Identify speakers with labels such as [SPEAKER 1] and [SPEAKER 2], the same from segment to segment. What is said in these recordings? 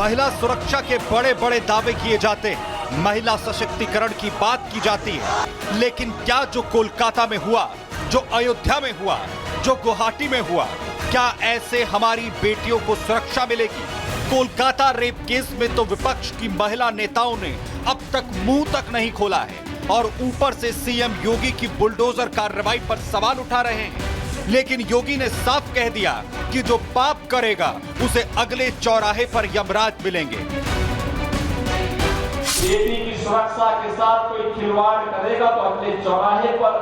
[SPEAKER 1] महिला सुरक्षा के बड़े बड़े दावे किए जाते हैं, महिला सशक्तिकरण की बात की जाती है, लेकिन क्या जो कोलकाता में हुआ, जो अयोध्या में हुआ, जो गुवाहाटी में हुआ, क्या ऐसे हमारी बेटियों को सुरक्षा मिलेगी? कोलकाता रेप केस में तो विपक्ष की महिला नेताओं ने अब तक मुंह तक नहीं खोला है और ऊपर से सीएम योगी की बुलडोजर कार्रवाई पर सवाल उठा रहे हैं। लेकिन योगी ने साफ कह दिया कि जो पाप करेगा उसे अगले चौराहे पर यमराज मिलेंगे।
[SPEAKER 2] बेटी की सुरक्षा के साथ कोई खिलवाड़ करेगा तो अगले चौराहे पर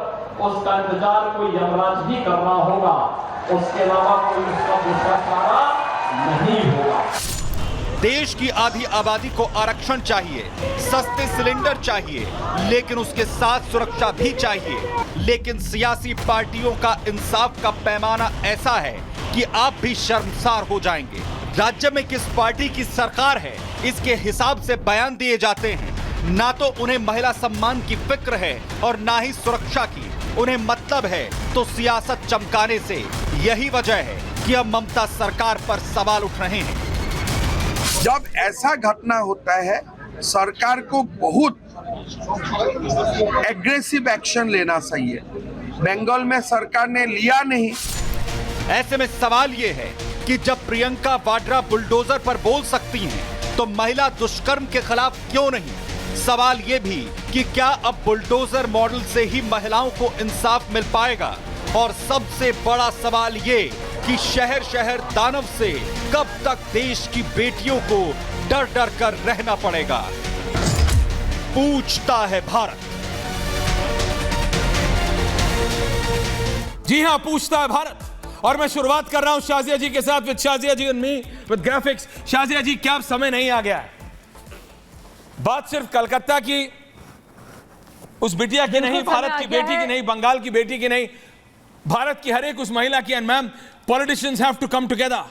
[SPEAKER 2] उसका इंतजार कोई यमराज ही करना होगा, उसके अलावा कोई उसका दूसरा चारा नहीं होगा।
[SPEAKER 1] देश की आधी आबादी को आरक्षण चाहिए, सस्ते सिलेंडर चाहिए, लेकिन उसके साथ सुरक्षा भी चाहिए। लेकिन सियासी पार्टियों का इंसाफ का पैमाना ऐसा है कि आप भी शर्मसार हो जाएंगे। राज्य में किस पार्टी की सरकार है, इसके हिसाब से बयान दिए जाते हैं। ना तो उन्हें महिला सम्मान की फिक्र है और ना ही सुरक्षा की। उन्हें मतलब है तो सियासत चमकाने से। यही वजह है कि अब ममता सरकार पर सवाल उठ रहे हैं।
[SPEAKER 3] जब ऐसा घटना होता है, सरकार को बहुत एग्रेसिव एक्शन लेना चाहिए। बंगाल में सरकार ने लिया नहीं।
[SPEAKER 1] ऐसे में सवाल ये है कि जब प्रियंका वाड्रा बुलडोजर पर बोल सकती हैं, तो महिला दुष्कर्म के खिलाफ क्यों नहीं? सवाल ये भी कि क्या अब बुलडोजर मॉडल से ही महिलाओं को इंसाफ मिल पाएगा? और सबसे बड़ा सवाल ये कि शहर शहर दानव से कब तक देश की बेटियों को डर डर कर रहना पड़ेगा? पूछता है भारत।
[SPEAKER 4] जी हां, पूछता है भारत। और मैं शुरुआत कर रहा हूं शाजिया जी के साथ, with Shazia ji and me with graphics. Shazia ji, क्या समय नहीं आ गया है? बात सिर्फ कलकत्ता की उस बिटिया की नहीं, भारत की बेटी की नहीं, बंगाल की बेटी की नहीं, भारत की हर एक उस महिला की। And ma'am, politicians have to come together.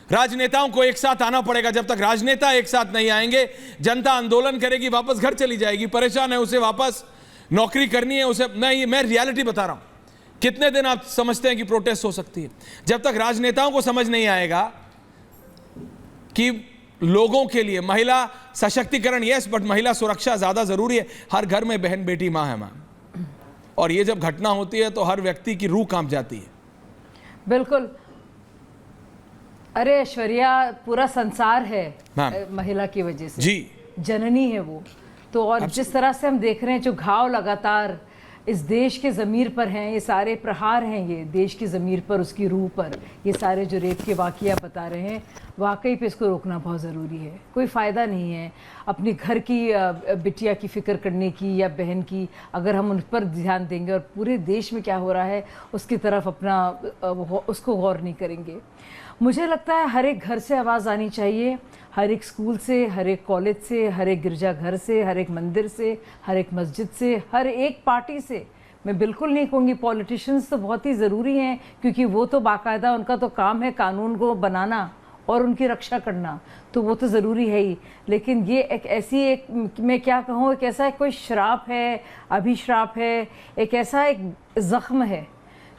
[SPEAKER 4] राजनेताओं को एक साथ आना पड़ेगा। जब तक राजनेता एक साथ नहीं आएंगे, जनता आंदोलन करेगी, वापस घर चली जाएगी, परेशान है, उसे वापस नौकरी करनी है उसे। मैं रियलिटी बता रहा हूं। कितने दिन आप समझते हैं कि प्रोटेस्ट हो सकती है? जब तक राजनेताओं को समझ नहीं आएगा कि लोगों के लिए महिला सशक्तिकरण यस, बट महिला सुरक्षा ज्यादा जरूरी है। हर घर में बहन बेटी मां है मैम, और ये जब घटना होती है तो हर व्यक्ति की रूह कांप जाती है।
[SPEAKER 5] बिल्कुल। अरे ऐश्वर्या, पूरा संसार है महिला की वजह से
[SPEAKER 4] जी,
[SPEAKER 5] जननी है वो तो। और जिस तरह से हम देख रहे हैं, जो घाव लगातार इस देश के ज़मीर पर हैं, ये सारे प्रहार हैं, ये देश की ज़मीर पर, उसकी रूह पर, ये सारे जो रेप के वाक़या बता रहे हैं, वाकई पे इसको रोकना बहुत ज़रूरी है। कोई फ़ायदा नहीं है अपनी घर की बिटिया की फ़िक्र करने की या बहन की, अगर हम उन पर ध्यान देंगे और पूरे देश में क्या हो रहा है उसकी तरफ अपना उसको गौर नहीं करेंगे। मुझे लगता है हर एक घर से आवाज़ आनी चाहिए, हर एक स्कूल से, हर एक कॉलेज से, हर एक गिरजाघर से, हर एक मंदिर से, हर एक मस्जिद से, हर एक पार्टी से। मैं बिल्कुल नहीं कहूँगी पॉलिटिशियंस तो बहुत ही ज़रूरी हैं, क्योंकि वो तो बाकायदा उनका तो काम है कानून को बनाना और उनकी रक्षा करना, तो वो तो ज़रूरी है ही। लेकिन ये एक ऐसी, एक मैं क्या कहूँ, एक ऐसा कोई श्राप है, अभिश्राप है, एक ऐसा एक ज़ख्म है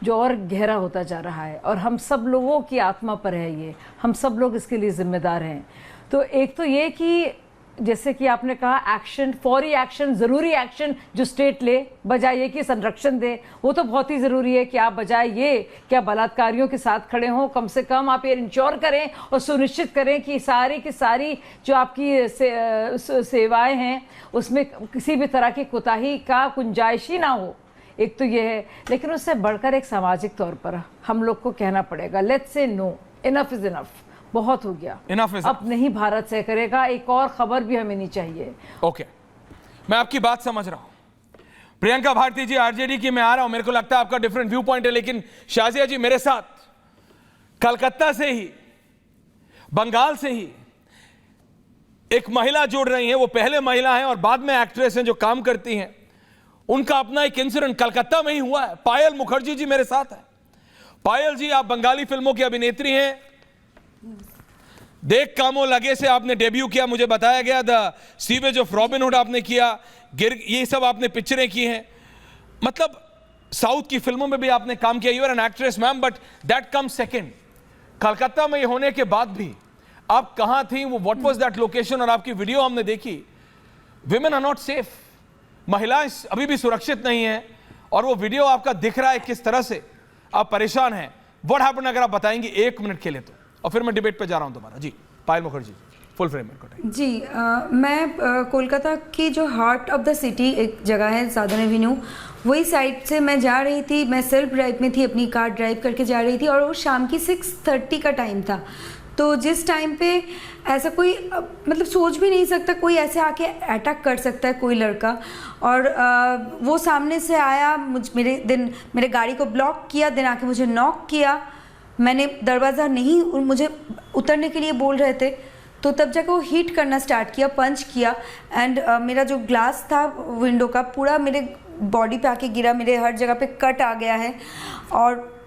[SPEAKER 5] जो और गहरा होता जा रहा है, और हम सब लोगों की आत्मा पर है ये। हम सब लोग इसके लिए जिम्मेदार हैं। तो एक तो ये कि जैसे कि आपने कहा, एक्शन, फौरी एक्शन, ज़रूरी एक्शन जो स्टेट ले, बजाय ये कि संरक्षण दे, वो तो बहुत ही ज़रूरी है कि आप बजाय ये क्या बलात्कारियों के साथ खड़े हों, कम से कम आप ये इंश्योर करें और सुनिश्चित करें कि सारी की सारी जो आपकी सेवाएं हैं उसमें किसी भी तरह की कोताही का गुंजाइश ही ना हो। एक तो ये है, लेकिन उससे बढ़कर एक सामाजिक तौर पर हम लोग को कहना पड़ेगा, let's say no, enough is enough, बहुत हो गया, अब नहीं भारत से करेगा। एक और खबर भी हमें नहीं चाहिए।
[SPEAKER 4] ओके, मैं आपकी बात समझ रहा हूं। प्रियंका भारती जी, आरजेडी की, मैं आ रहा हूं, मेरे को लगता है आपका डिफरेंट व्यू पॉइंट है, लेकिन शाजिया जी मेरे साथ कलकत्ता से ही, बंगाल से ही एक महिला जुड़ रही हैं। वो पहले महिला हैं और बाद में एक्ट्रेस हैं जो काम करती हैं। उनका अपना एक इंसिडेंट कलकत्ता में ही हुआ है। पायल मुखर्जी जी मेरे साथ है। पायल जी, आप बंगाली फिल्मों की अभिनेत्री हैं। देख कामों लगे से आपने डेब्यू किया, मुझे बताया गया। द सीवेज ऑफ रॉबिनहुड आपने किया, ये सब आपने पिक्चरें की हैं। मतलब साउथ की फिल्मों में भी आपने काम किया। You are an actress ma'am, but that come second. Calcutta में होने के बाद भी आप कहां थी, वो व्हाट वाज दैट लोकेशन, और आपकी वीडियो हमने देखी। विमेन आर नॉट सेफ, महिलाएं अभी भी सुरक्षित नहीं है, और वो वीडियो आपका दिख रहा है किस तरह से आप परेशान हैं। व्हाट हैपेंड अगर आप बताएंगे 1 मिनट के लिए तो, और फिर मैं डिबेट पे जा रहा हूं दोबारा। जी पायल मुखर्जी, फुल फ्रेम में।
[SPEAKER 6] जी मैं कोलकाता की जो हार्ट ऑफ द सिटी एक जगह है साधन एवेन्यू, वही साइड से मैं जा रही थी। मैं सेल्फ ड्राइव में थी, अपनी कार ड्राइव करके जा रही थी, और वो शाम की 6:30 का टाइम था। तो जिस टाइम पे ऐसा कोई मतलब सोच भी नहीं सकता कोई ऐसे आके अटैक कर सकता है कोई लड़का, और वो सामने से आया, मेरे गाड़ी को ब्लॉक किया, देन आके मुझे नॉक किया। मैंने दरवाज़ा नहीं, मुझे उतरने के लिए बोल रहे थे, तो तब जाकर वो हीट करना स्टार्ट किया, पंच किया, एंड मेरा जो ग्लास था विंडो का पूरा मेरे बॉडी पे आके गिरा, मेरे हर जगह पे कट आ गया है, और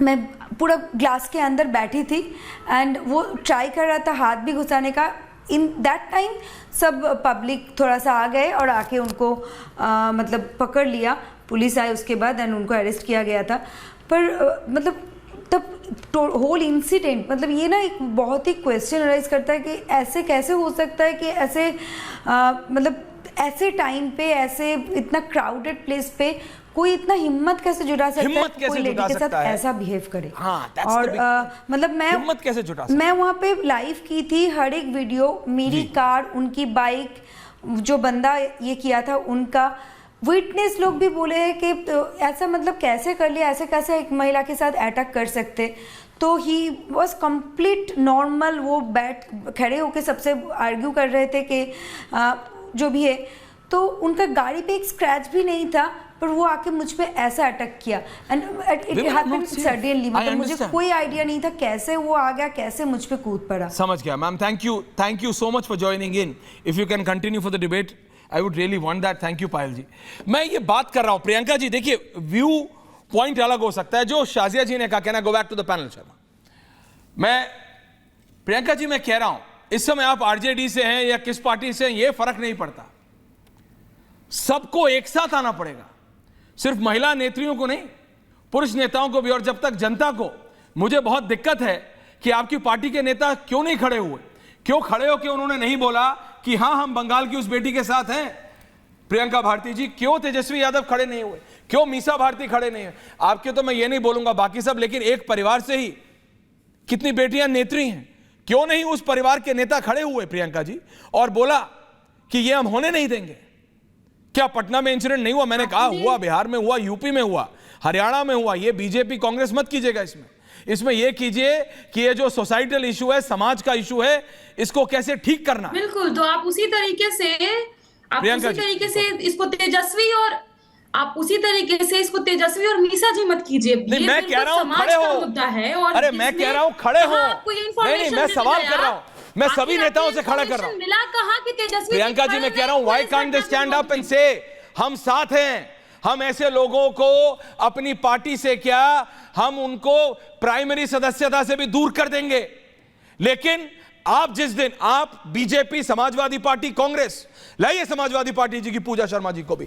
[SPEAKER 6] मैं पूरा ग्लास के अंदर बैठी थी, एंड वो ट्राई कर रहा था हाथ भी घुसाने का। इन दैट टाइम सब पब्लिक थोड़ा सा आ गए और आके उनको मतलब पकड़ लिया, पुलिस आई उसके बाद, एंड उनको अरेस्ट किया गया था। पर मतलब तब होल इंसिडेंट, मतलब ये ना एक बहुत ही क्वेश्चन राइज करता है कि ऐसे कैसे हो सकता है कि ऐसे मतलब ऐसे टाइम पे, ऐसे इतना क्राउडेड प्लेस पे कोई इतना हिम्मत कैसे जुटा सकता है, कोई लेडी के साथ ऐसा बिहेव करे।
[SPEAKER 4] हाँ,
[SPEAKER 6] और मतलब मैं
[SPEAKER 4] हिम्मत कैसे जुटा सकता है?
[SPEAKER 6] मैं वहाँ पे लाइव की थी हर एक वीडियो, मेरी कार, उनकी बाइक, जो बंदा ये किया था उनका, विटनेस लोग भी बोले हैं कि ऐसा मतलब कैसे कर लिया, ऐसे कैसे एक महिला के साथ अटैक कर सकते। तो ही वॉज कंप्लीट नॉर्मल, वो खड़े होके सबसे आर्ग्यू कर रहे थे कि जो भी है। तो उनका गाड़ी पे एक स्क्रैच भी नहीं था, पर वो आके मुझ पे ऐसा अटैक किया, एंड इट हैपेंड सडनली, मतलब मुझे कोई आइडिया नहीं था कैसे वो आ गया, कैसे मुझ पे कूद पड़ा।
[SPEAKER 4] समझ गया ma'am, thank you so much for joining in. If you can continue for the debate, I would really want that. Thank you Payal ji. मैं ये बात कर रहा हूं प्रियंका जी, देखिए व्यू पॉइंट अलग हो सकता है, जो शाजिया जी ने कहा, कहना go back to the panel Sharma. मैं प्रियंका जी मैं कह रहा हूं, इस समय आप आरजेडी से हैं या किस पार्टी से हैं, ये फर्क नहीं पड़ता, सबको एक साथ आना पड़ेगा, सिर्फ महिला नेत्रियों को नहीं, पुरुष नेताओं को भी। और जब तक जनता को, मुझे बहुत दिक्कत है कि आपकी पार्टी के नेता क्यों नहीं खड़े हुए, क्यों खड़े हो कि उन्होंने नहीं बोला कि हां हम बंगाल की उस बेटी के साथ हैं प्रियंका भारती जी, क्यों तेजस्वी यादव खड़े नहीं हुए, क्यों मीसा भारती खड़े नहीं हुए। आपके तो मैं ये नहीं बोलूंगा बाकी सब, लेकिन एक परिवार से ही कितनी बेटियां नेत्री हैं, क्यों नहीं उस परिवार के नेता खड़े हुए प्रियंका जी और बोला कि ये हम होने नहीं देंगे। क्या पटना में इंसिडेंट नहीं हुआ? मैंने कहा हुआ, बिहार में हुआ, यूपी में हुआ, हरियाणा में हुआ। ये बीजेपी कांग्रेस मत कीजिएगा इसमें ये कीजिए कि ये जो सोसाइटल इशू है, समाज का इशू है, इसको कैसे ठीक करना।
[SPEAKER 7] बिल्कुल, तो आप उसी तरीके से इसको तेजस्वी और मीसा जी मत कीजिए।
[SPEAKER 4] नहीं, मैं कह रहा हूं खड़े हो,
[SPEAKER 7] मुद्दा है। और
[SPEAKER 4] अरे मैं कह रहा हूं खड़े हो, नहीं मैं सवाल कर रहा हूं, मैं सभी नेताओं से खड़ा कर रहा हूं।
[SPEAKER 7] मिला कहां कि तेजस्वी
[SPEAKER 4] प्रियंका जी मैं कह रहा हूं, why can't they stand up and से हम साथ हैं, हम ऐसे लोगों को अपनी पार्टी से क्या, हम उनको प्राइमरी सदस्यता से भी दूर कर देंगे। लेकिन आप जिस दिन आप बीजेपी, समाजवादी पार्टी, कांग्रेस, लाइए समाजवादी पार्टी जी की पूजा शर्मा जी को भी,